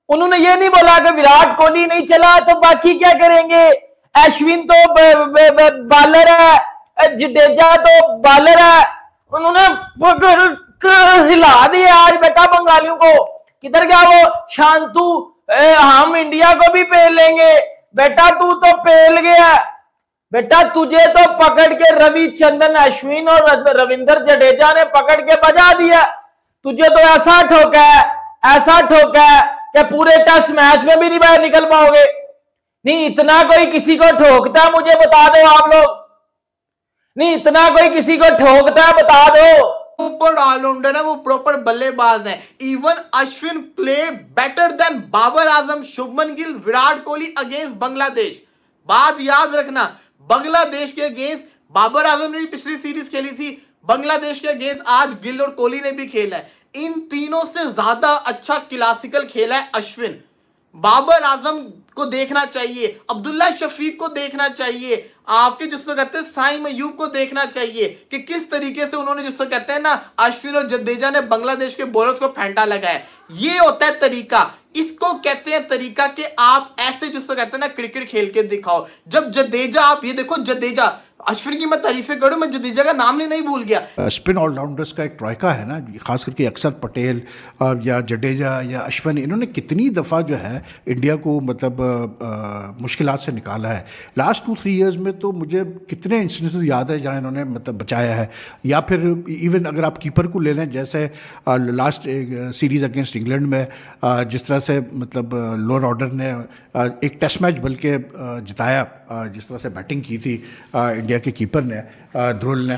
उन्होंने ये नहीं बोला कि विराट कोहली नहीं चला तो बाकी क्या करेंगे, अश्विन तो बॉलर है, जडेजा तो बॉलर है। उन्होंने हिला दिया आज बेटा बंगालियों को। किधर गया वो शांतु, हम इंडिया को भी पेल लेंगे। बेटा तू तो पेल गया बेटा, तुझे तो पकड़ के रविचंद्रन अश्विन और रविंद्र जडेजा ने पकड़ के बजा दिया। तुझे तो ऐसा ठोका है कि पूरे टेस्ट मैच में भी नहीं बाहर निकल पाओगे। नहीं इतना कोई किसी को ठोकता मुझे बता दो आप लोग, नहीं इतना कोई किसी को ठोकता बता दो। प्रॉपर ऑलराउंडर है, वो प्रॉपर बल्लेबाज है। Even Ashwin play better than Babar Azam, Shubman Gill, Virat Kohli against Bangladesh. बात याद रखना, बांग्लादेश के अगेंस्ट बाबर आजम ने भी पिछली सीरीज खेली थी, बांग्लादेश के अगेंस्ट आज गिल और कोहली ने भी खेला है। इन तीनों से ज्यादा अच्छा क्लासिकल खेला है अश्विन। बाबर आजम को देखना चाहिए, अब्दुल्ला शफीक को देखना चाहिए, आपके जिसको कहते हैं साइम अयूब को देखना चाहिए कि किस तरीके से उन्होंने जिसको कहते हैं ना अश्विन और जडेजा ने बांग्लादेश के बॉलर्स को फेंटा लगाया। ये होता है तरीका, इसको कहते हैं तरीका कि आप ऐसे जिसको कहते हैं ना क्रिकेट खेल के दिखाओ। जब जडेजा, आप ये देखो जडेजा, अश्विन की मैं तारीफें करूं, मैं जडेजा का नाम नहीं भूल गया। स्पिन ऑलराउंडर्स का एक ट्राइका है ना, खास करके अक्षर पटेल या जडेजा या अश्विन, इन्होंने कितनी दफ़ा जो है इंडिया को मतलब मुश्किलात से निकाला है। लास्ट 2-3 ईयर्स में तो मुझे कितने इंस्टेंसेस याद है जहाँ इन्होंने मतलब बचाया है। या फिर इवन अगर आप कीपर को ले लें, जैसे लास्ट सीरीज़ अगेंस्ट इंग्लैंड में जिस तरह से मतलब लोअर ऑर्डर ने एक टेस्ट मैच बल्कि जिताया, जिस तरह से बैटिंग की थी इंडिया के कीपर ने, ध्रुव ने,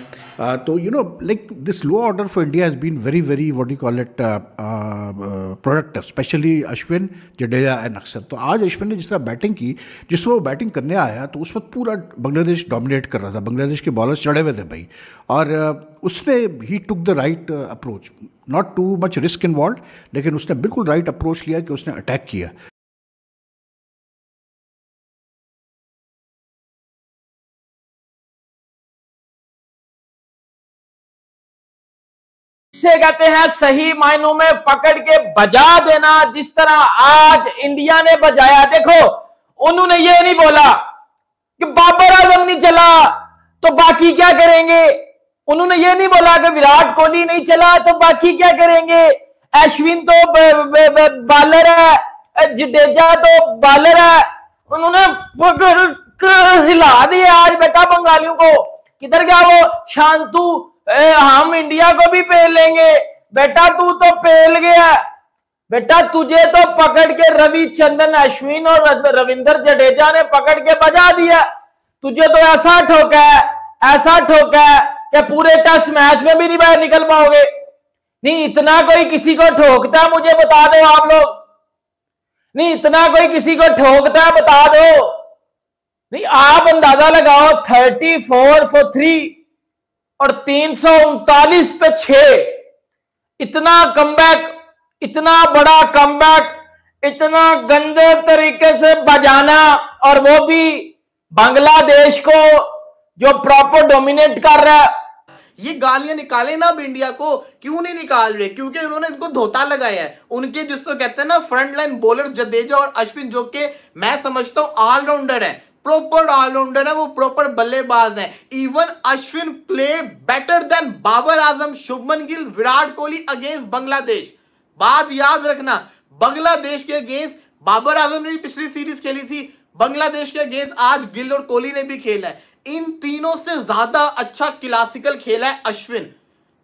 तो you know like this low order for India has been very very what you call it productive, especially Ashwin, Jadeja and Axar. तो आज अश्विन ने जिस तरह बैटिंग की, जिस वो बैटिंग करने आया तो उस वक्त पूरा बांग्लादेश डोमिनेट कर रहा था, बांग्लादेश के बॉलर्स चढ़े हुए थे भाई, और उसने ही took the right approach, not too much risk involve, लेकिन उसने बिल्कुल राइट अप्रोच लिया कि उसने अटैक किया। से कहते हैं सही मायनों में पकड़ के बजा देना, जिस तरह आज इंडिया ने बजाया। देखो उन्होंने ये नहीं बोला कि बाबर आजम नहीं चला तो बाकी क्या करेंगे, उन्होंने ये नहीं बोला कि विराट कोहली नहीं चला तो बाकी क्या करेंगे, अश्विन तो बॉलर है, जडेजा तो बॉलर है। उन्होंने हिला दिया आज बेटा बंगालियों को। किधर गया वो शांतु, हम इंडिया को भी पेल लेंगे। बेटा तू तो पेल गया बेटा, तुझे तो पकड़ के रविचंद्रन अश्विन और रविंद्र जडेजा ने पकड़ के बजा दिया। तुझे तो ऐसा ठोका है कि पूरे टेस्ट मैच में भी नहीं बाहर निकल पाओगे। नहीं इतना कोई किसी को ठोकता मुझे बता दो आप लोग, नहीं इतना कोई किसी को ठोकता बता दो। नहीं आप अंदाजा लगाओ, 34 for 3 और 339 पे 6, इतना कमबैक, इतना बड़ा कमबैक, इतना गंदे तरीके से बजाना, और वो भी बांग्लादेश को जो प्रॉपर डोमिनेट कर रहा है। ये गालियां निकाले ना अब इंडिया को, क्यों नहीं निकाल रहे? क्योंकि उन्होंने इनको धोता लगाया है। उनके जिसको कहते हैं ना फ्रंट लाइन बॉलर जडेजा और अश्विन, जो कि मैं समझता हूं ऑलराउंडर है, प्रॉपर ऑलराउंडर है, वो प्रॉपर बल्लेबाज है। Even Ashwin play better than Babar Azam, Shubman Gill, Virat Kohli against Bangladesh. बात याद रखना, बांग्लादेश के अगेंस्ट बाबर आजम ने भी पिछली सीरीज खेली थी, बांग्लादेश के अगेंस्ट आज गिल और कोहली ने भी खेला है। इन तीनों से ज्यादा अच्छा क्लासिकल खेला है अश्विन।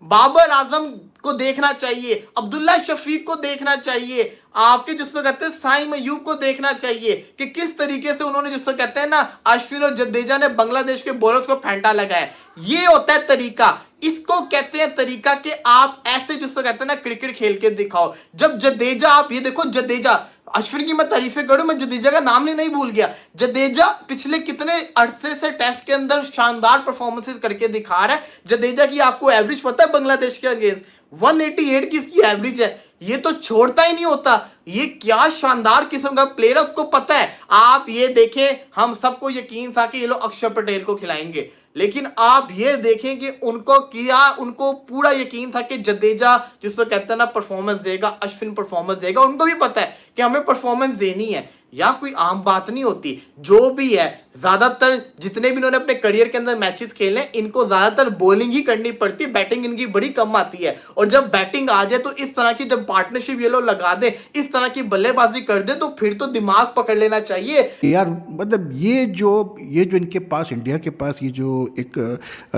बाबर आजम को देखना चाहिए, अब्दुल्ला शफीक को देखना चाहिए, आपके जिसको कहते हैं साइम अयूब को देखना चाहिए कि किस तरीके से उन्होंने जिसको कहते हैं ना अश्विन और जडेजा ने बांग्लादेश के बॉलर्स को फेंटा लगाया। ये होता है तरीका, इसको कहते हैं तरीका कि आप ऐसे जिसको कहते हैं ना क्रिकेट खेल के दिखाओ। जब जडेजा, आप ये देखो जडेजा, अश्विन की मैं तारीफें करूं, मैं जडेजा का नाम नहीं भूल गया। जडेजा पिछले कितने अरसे से टेस्ट के अंदर शानदार परफॉर्मेंसेस करके दिखा रहा है। जडेजा की आपको एवरेज पता है बांग्लादेश के अगेंस्ट 188 की इसकी एवरेज है। ये तो छोड़ता ही नहीं होता, ये क्या शानदार किस्म का प्लेयर है, उसको पता है। आप ये देखें, हम सबको यकीन था कि ये लोग अक्षर पटेल को खिलाएंगे, लेकिन आप ये देखें कि उनको पूरा यकीन था कि जडेजा जिसको कहते हैं ना परफॉर्मेंस देगा, अश्विन परफॉर्मेंस देगा। उनको भी पता है कि हमें परफॉर्मेंस देनी है, या कोई आम बात नहीं होती। जो भी है, ज्यादातर जितने भी इन्होंने अपने करियर के अंदर मैचेस खेले हैं, इनको ज्यादातर बॉलिंग ही करनी पड़ती है, बैटिंग इनकी बड़ी कम आती है। और जब बैटिंग आ जाए तो इस तरह की जब पार्टनरशिप ये लोग लगा दे, इस तरह की बल्लेबाजी कर दे, तो फिर तो दिमाग पकड़ लेना चाहिए यार। मतलब ये जो इनके पास, इंडिया के पास ये जो एक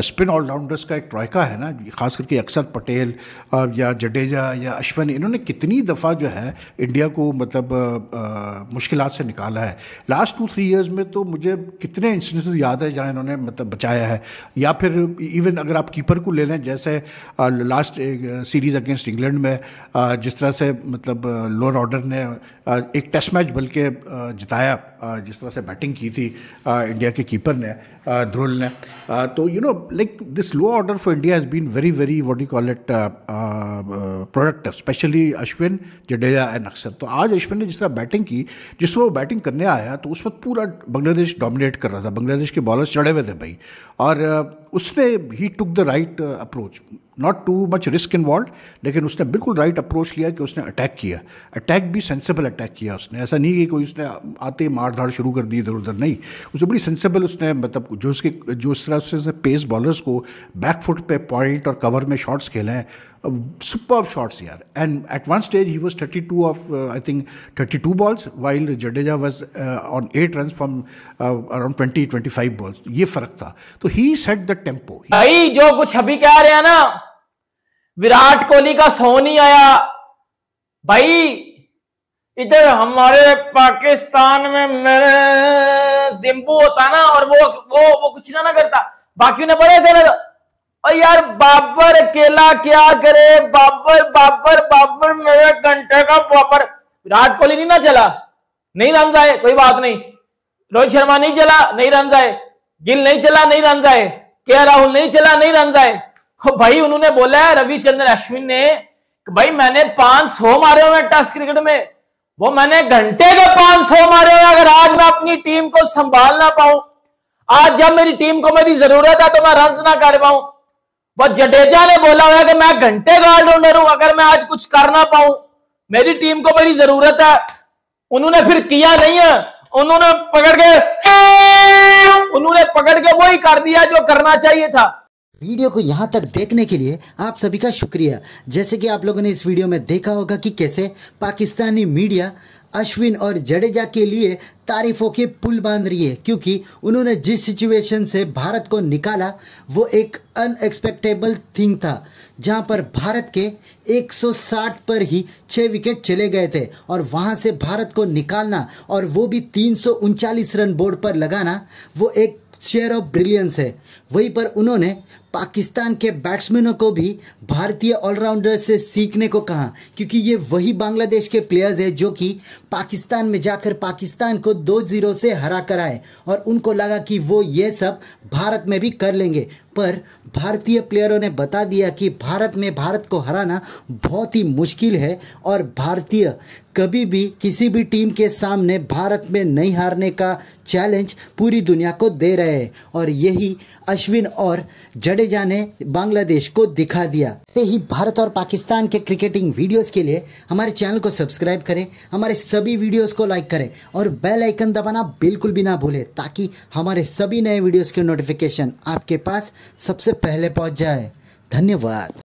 स्पिन ऑलराउंडर्स का एक ट्रॉयका है ना, खास करके अक्षर पटेल या जडेजा या अश्विन, इन्होंने कितनी दफ़ा जो है इंडिया को मतलब मुश्किलात से निकाला है। लास्ट 2-3 ईयर्स में तो मुझे कितने इंस्टेंसेस याद है जहाँ इन्होंने मतलब बचाया है। या फिर इवन अगर आप कीपर को ले लें, जैसे लास्ट सीरीज़ अगेंस्ट इंग्लैंड में जिस तरह से मतलब लोअर ऑर्डर ने एक टेस्ट मैच बल्कि जिताया, जिस तरह से बैटिंग की थी इंडिया के कीपर ने, ध्रुल ने, तो you know like this low order for India has been very very what you call it productive, especially Ashwin, Jadeja and Axar. तो आज अश्विन ने जिस तरह बैटिंग की, जिस वो बैटिंग करने आया तो उस वक्त पूरा बांग्लादेश डोमिनेट कर रहा था, बांग्लादेश के बॉलर्स चढ़े हुए थे भाई, और उसने ही took the right approach, not too much risk involve, लेकिन उसने बिल्कुल राइट अप्रोच लिया कि उसने अटैक किया, अटैक भी सेंसिबल अटैक किया उसने। ऐसा नहीं कि कोई उसने आते ही मार धाड़ शुरू कर दी इधर उधर, नहीं, उसने बड़ी सेंसिबल, उसने मतलब जो इस तरह से पेस बॉलर्स को बैक फुट पे पॉइंट और कवर में शॉट्स खेले हैं, सुपर्ब शॉट्स यार। And at one stage he was 32 off I think 32 balls, while Jadeja was on 8 runs from around 20-25 balls. ये फर्क था। तो ही सेट द टेम्पो। भाई जो कुछ अभी कह रहे हैं ना, विराट कोहली का सो नहीं आया भाई। इधर हमारे पाकिस्तान में मेरे जिम्बू होता ना, और वो कुछ ना करता, बाकी ने बड़े देने। और यार बाबर अकेला क्या करे, बाबर मेरे घंटे का बाबर। विराट कोहली नहीं ना चला, नहीं रन आए, कोई बात नहीं। रोहित शर्मा नहीं चला, नहीं रन आए। गिल नहीं चला, नहीं रन आए। के राहुल नहीं चला, नहीं रन आए। भाई उन्होंने बोला है रविचंद्रन अश्विन ने कि भाई मैंने 500 मारे हुए टेस्ट क्रिकेट में, वो मैंने घंटे के 500 मारे हुए। अगर आज मैं अपनी टीम को संभाल ना पाऊं, आज जब मेरी टीम को मेरी जरूरत है तो मैं रन ना कर पाऊं। वो जडेजा ने बोला हुआ कि मैं घंटे का ऑलराउंडर हूं, अगर मैं आज कुछ कर ना पाऊं, मेरी टीम को मेरी जरूरत है। उन्होंने फिर किया नहीं है, उन्होंने पकड़ के वही कर दिया जो करना चाहिए था। वीडियो को यहाँ तक देखने के लिए आप सभी का शुक्रिया। जैसे कि आप लोगों ने इस वीडियो में देखा होगा कि कैसे पाकिस्तानी मीडिया अश्विन और जडेजा के लिए तारीफों के पुल बांध रही है, क्योंकि उन्होंने जिस सिचुएशन से भारत को निकाला वो एक अनएक्सपेक्टेबल थिंग था, जहां पर भारत के 160 पर ही 6 विकेट चले गए थे, और वहां से भारत को निकालना और वो भी 339 रन बोर्ड पर लगाना, वो एक शेयर ऑफ ब्रिलियंस है। वहीं पर उन्होंने पाकिस्तान के बैट्समैनों को भी भारतीय ऑलराउंडर से सीखने को कहा, क्योंकि ये वही बांग्लादेश के प्लेयर्स हैं जो कि पाकिस्तान में जाकर पाकिस्तान को 2-0 से हरा कर आए, और उनको लगा कि वो ये सब भारत में भी कर लेंगे। पर भारतीय प्लेयरों ने बता दिया कि भारत को हराना बहुत ही मुश्किल है, और भारतीय कभी भी किसी भी टीम के सामने भारत में नहीं हारने का चैलेंज पूरी दुनिया को दे रहे हैं, और यही अश्विन और जडेजा ने बांग्लादेश को दिखा दिया। ऐसे ही भारत और पाकिस्तान के क्रिकेटिंग वीडियोस के लिए हमारे चैनल को सब्सक्राइब करें, हमारे सभी वीडियोस को लाइक करें और बेल आइकन दबाना बिल्कुल भी ना भूलें, ताकि हमारे सभी नए वीडियोस के नोटिफिकेशन आपके पास सबसे पहले पहुंच जाए। धन्यवाद।